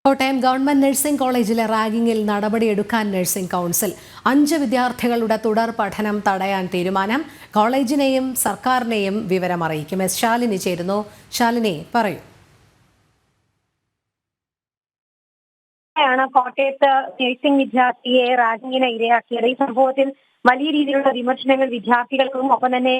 Kottayam government nursing കോളേജിലെ റാഗിങ്ങിൽ നടപടിയെടുക്കാൻ nursing council 5 വിദ്യാർത്ഥികളുടെ തുടർ പഠനം തടയാൻ തീരുമാനം. കോളേജിനെയും സർക്കാരിനെയും വിവരം അറിയിക്കും. എസ് ശാലിനി ചേരുന്നു. ശാലിനി, പറയൂ. കോട്ടയത്ത് നഴ്സിംഗ് വിദ്യാർത്ഥിയെ റാഗിങ്ങിന് ഇരയാക്കിയത്. ഈ സംഭവത്തിൽ വലിയ രീതിയിലുള്ള വിമർശനങ്ങൾ വിദ്യാർത്ഥികൾക്കും ഒപ്പം തന്നെ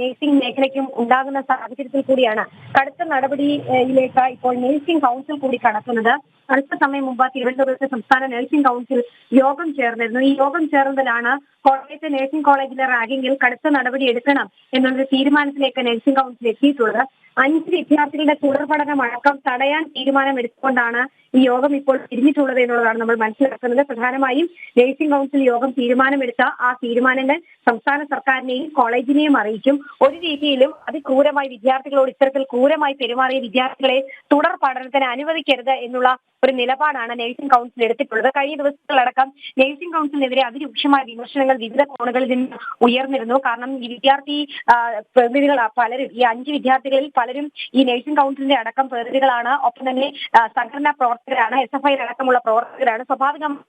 നഴ്സിംഗ് മേഖലയ്ക്കും ഉണ്ടാകുന്ന സാഹചര്യത്തിൽ കൂടിയാണ് കടുത്ത നടപടിയിലേക്ക് ഇപ്പോൾ നഴ്സിംഗ് കൗൺസിൽ കൂടി കടക്കുന്നത്. അല്പസമയം മുമ്പ് തിരുവനന്തപുരത്ത് സംസ്ഥാന നഴ്സിംഗ് കൗൺസിൽ യോഗം ചേർന്നിരുന്നു. ഈ യോഗം ചേർന്നതിലാണ് കോട്ടയത്തെ നഴ്സിംഗ് കോളേജിലെ റാഗിങ്ങിൽ കടുത്ത നടപടി എടുക്കണം എന്നുള്ളൊരു തീരുമാനത്തിലേക്ക് നഴ്സിംഗ് കൗൺസിൽ എത്തിയിട്ടുള്ളത്. 5 വിദ്യാർത്ഥികളുടെ തുടർ പഠനം അടക്കം തടയാൻ തീരുമാനമെടുത്തുകൊണ്ടാണ് ഈ യോഗം ഇപ്പോൾ തിരിഞ്ഞിട്ടുള്ളത് എന്നുള്ളതാണ് നമ്മൾ മനസ്സിലാക്കുന്നത്. പ്രധാനമായും നഴ്സിംഗ് കൗൺസിൽ യോഗം തീരുമാനമെടുത്ത ആ തീരുമാനങ്ങൾ സംസ്ഥാന സർക്കാരിനെയും കോളേജിനെയും അറിയിക്കും. ഒരു രീതിയിലും അതിക്രൂരമായി വിദ്യാർത്ഥികളോട് ഇത്തരത്തിൽ ക്രൂരമായി പെരുമാറിയ വിദ്യാർത്ഥികളെ തുടർ പഠനത്തിന് അനുവദിക്കരുത് എന്നുള്ള ഒരു നിലപാടാണ് നഴ്സിംഗ് കൗൺസിൽ എടുത്തിട്ടുള്ളത്. കഴിഞ്ഞ ദിവസങ്ങളടക്കം നഴ്സിംഗ് കൗൺസിലിനെതിരെ അതിരൂക്ഷമായ വിമർശനങ്ങൾ വിവിധ കോണുകളിൽ നിന്ന് ഉയർന്നിരുന്നു. കാരണം ഈ വിദ്യാർത്ഥി പ്രതിനിധികൾ പലരും, ഈ 5 വിദ്യാർത്ഥികളിൽ പലരും ഈ നഴ്സിംഗ് കൗൺസിലിന്റെ അടക്കം പ്രതിനിധികളാണ്. ഒപ്പം തന്നെ സംഘടനാ പ്രവർത്തകരാണ്, SFI അടക്കമുള്ള പ്രവർത്തകരാണ്. സ്വാഭാവികമായി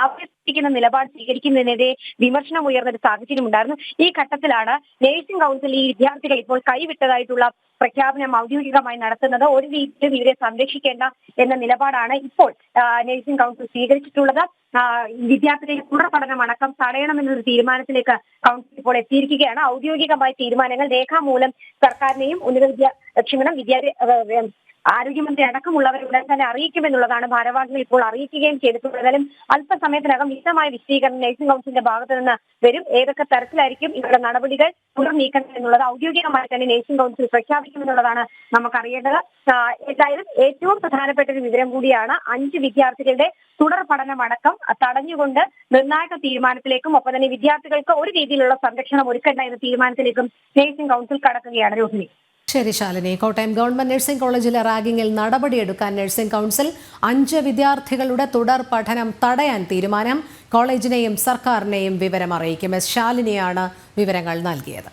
അവതരിപ്പിക്കുന്ന നിലപാട് സ്വീകരിക്കുന്നതിനെതിരെ വിമർശനം ഉയർന്ന ഒരു സാഹചര്യം ഉണ്ടായിരുന്നു. ഈ ഘട്ടത്തിലാണ് നഴ്സിംഗ് കൗൺസിൽ ഈ വിദ്യാർത്ഥികൾ ഇപ്പോൾ കൈവിട്ടതായിട്ടുള്ള പ്രഖ്യാപനം ഔദ്യോഗികമായി നടത്തുന്നത്. ഒരു രീതിയിലും ഇവരെ സംരക്ഷിക്കേണ്ട എന്ന നിലപാടാണ് ഇപ്പോൾ നഴ്സിംഗ് കൗൺസിൽ സ്വീകരിച്ചിട്ടുള്ളത്. വിദ്യാർത്ഥികളുടെ തുടർ പഠനം അടക്കം തടയണമെന്നൊരു തീരുമാനത്തിലേക്ക് കൗൺസിൽ ഇപ്പോൾ എത്തിയിരിക്കുകയാണ്. ഔദ്യോഗികമായ തീരുമാനങ്ങൾ രേഖാമൂലം സർക്കാരിനെയും ആരോഗ്യമന്ത്രി അടക്കമുള്ളവരെ ഉടൻ തന്നെ അറിയിക്കുമെന്നുള്ളതാണ് ഭാരവാഹികൾ ഇപ്പോൾ അറിയിക്കുകയും ചെയ്തിട്ടുള്ളത്. അല്പസമയത്തിനകം വിശദമായ വിശദീകരണം നഴ്സിംഗ് കൗൺസിലിന്റെ ഭാഗത്തു നിന്ന് വരും. ഏതൊക്കെ തരത്തിലായിരിക്കും ഇവരുടെ നടപടികൾ തുടർ നീക്കം എന്നുള്ളത് ഔദ്യോഗികമായി തന്നെ നഴ്സിംഗ് കൗൺസിൽ പ്രഖ്യാപിക്കുമെന്നുള്ളതാണ് നമുക്കറിയേണ്ടത്. ഏതായാലും ഏറ്റവും പ്രധാനപ്പെട്ട ഒരു വിവരം കൂടിയാണ് 5 വിദ്യാർത്ഥികളുടെ തുടർ പഠനമടക്കം തടഞ്ഞുകൊണ്ട് നിർണായക തീരുമാനത്തിലേക്കും ഒപ്പം തന്നെ വിദ്യാർത്ഥികൾക്ക് ഒരു രീതിയിലുള്ള സംരക്ഷണം ഒരുക്കേണ്ട എന്ന തീരുമാനത്തിലേക്കും നഴ്സിംഗ് കൗൺസിൽ കടക്കുകയാണ്. രോഹിണി. ശരി ശാലിനി. കോട്ടയം ഗവൺമെന്റ് നഴ്സിംഗ് കോളേജിലെ റാഗിങ്ങിൽ നടപടിയെടുക്കാൻ നഴ്സിംഗ് കൗൺസിൽ 5 വിദ്യാർത്ഥികളുടെ തുടർ പഠനം തടയാൻ തീരുമാനം. കോളേജിനെയും സർക്കാരിനെയും വിവരം അറിയിക്കും. എസ് ശാലിനിയാണ് വിവരങ്ങൾ നൽകിയത്.